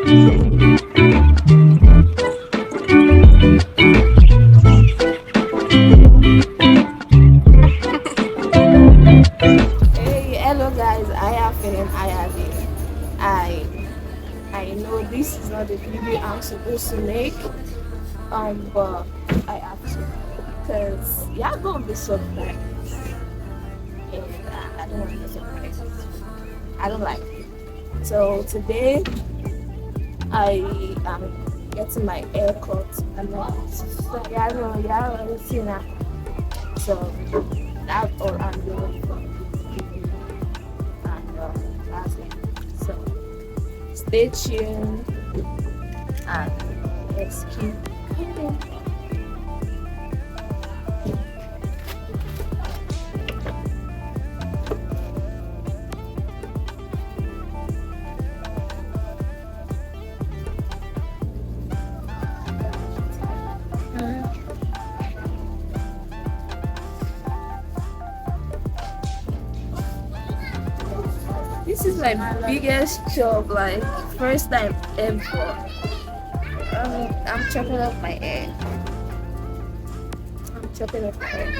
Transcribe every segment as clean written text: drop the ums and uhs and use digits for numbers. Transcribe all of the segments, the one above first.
Hey, hello guys, I have feeling I have it. I I know this is not the video I'm supposed to make, but I have to because y'all gonna be surprised, and I don't want to be surprised. I don't like it. So today I am getting my hair cut, and so y'all already seen that. So that's all I'm doing for and that's it. So stay tuned and let's keep moving. This is my biggest job, like first time ever. I'm chopping off my hair. I'm chopping off my hair.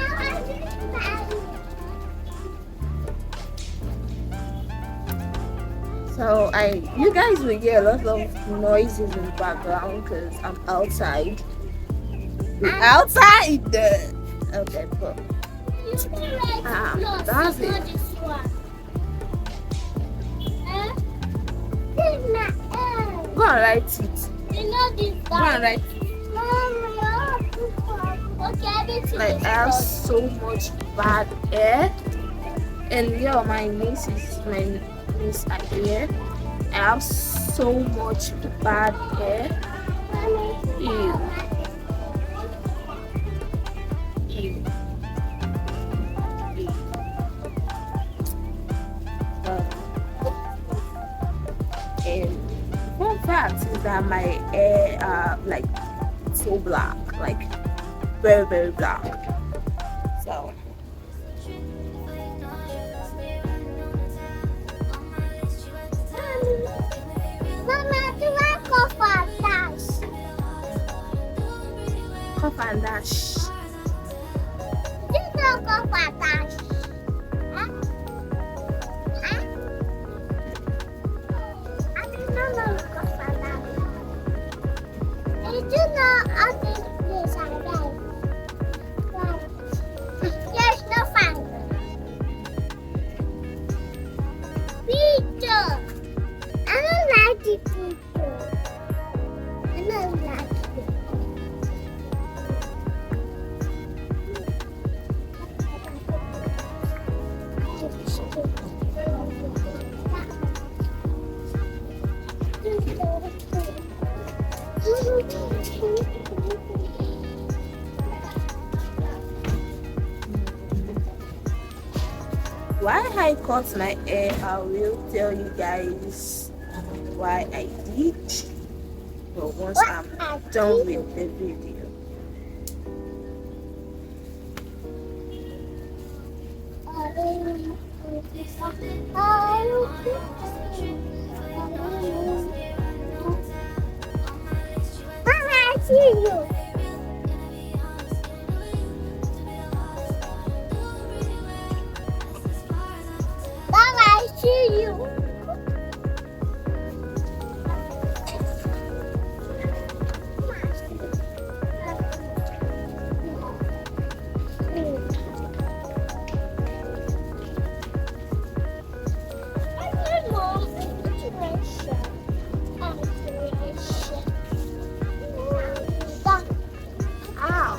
So you guys will hear a lot of noises in the background because I'm outside. Outside. Okay, but that's it. Go and write it. Go and write it. Like I have so much bad hair, and yeah, my niece are here. I have so much bad hair. Ew. Ew. Ew. And fun fact is that my hair are like so black, like very very black. So Mama, do I go for dash? cough and dash. Do not go for dash. Huh? Huh? I do not know go for dash. I do not other place I like. There's no fun. Peter. I don't like it, Peter. I don't like it. Why I cut my hair, I will tell you guys why I did. But once I'm done with the video. Mama, I see you. Mama, I see you. Ow!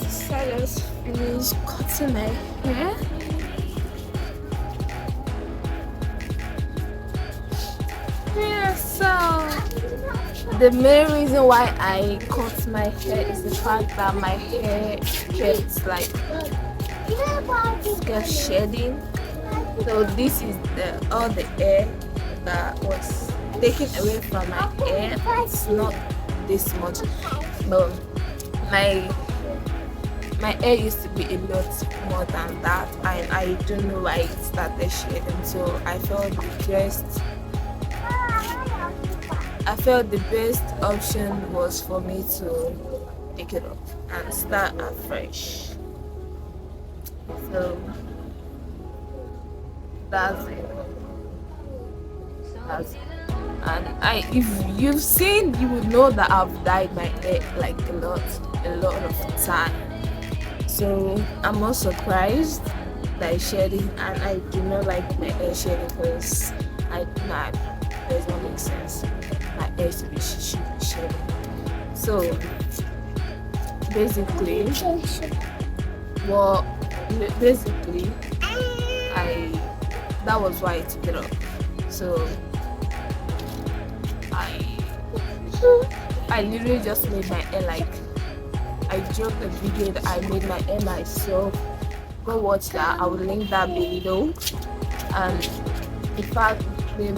So I just finished cutting my hair. Yeah, so The main reason why I cut my hair is the fact that my hair kept like kept shedding. So this is all the hair that was taken away from my hair. It's not this much, but my my hair used to be a lot more than that, and I don't know why it started shedding. So I felt the best option was for me to take it off and start afresh. So that's it. That's it. And if you've seen, you would know that I've dyed my hair like a lot of time. So I'm not surprised that it's shedding, and I do not like my hair shedding because it does not make sense. My hair should be shedding. So basically, that was why I took it off. So I literally just made my hair like, I dropped a video that I made my hair myself. Go watch that. I will link that below. And in fact, the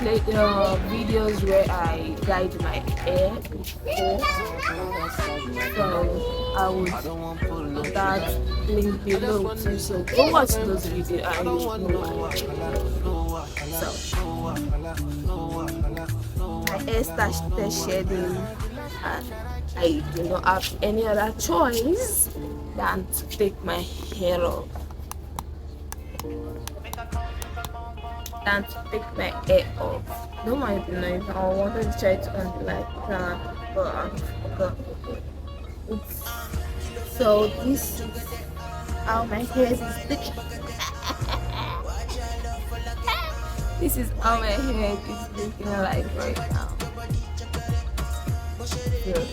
videos where I dyed my hair before, so I would put that link below too. So go watch those videos and you know. So my hair started shedding, and I do not have any other choice than to take my hair off. Don't mind if I wanted to try to undo like that, but I forgot. So this is how my hair is looking. This is how my hair is looking like right now. Yeah.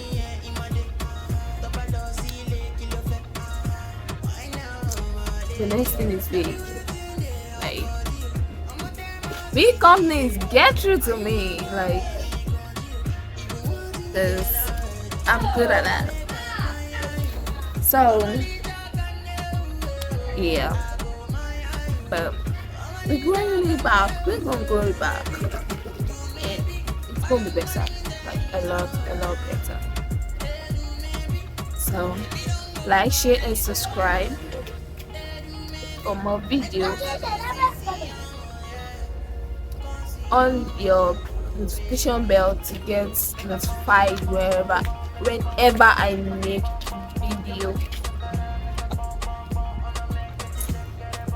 The next thing is wig. Like, wig companies get through to me, like, cause I'm good at that. So yeah, but we're going back. We're gonna go back, and it's gonna be better, like a lot better. So like, share, and subscribe for more videos. On your notification bell to get notified whenever I make video.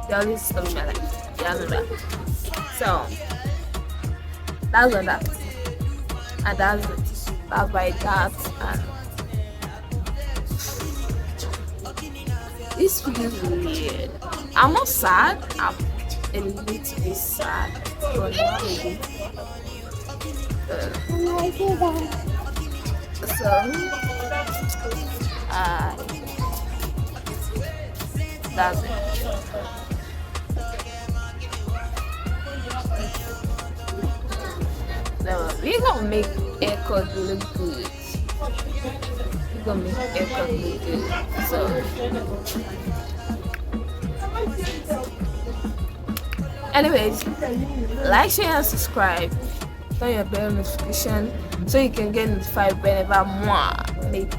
They always tell me like, yeah, know that. So that's on that, and that's it. That's by that. And this feels weird. I'm not sad. I'm a little bit sad, but not really. That's it. So we're gonna make haircut look good. We're gonna make haircut look good. So anyways, like, share, and subscribe. Turn your bell notification so you can get notified whenever more make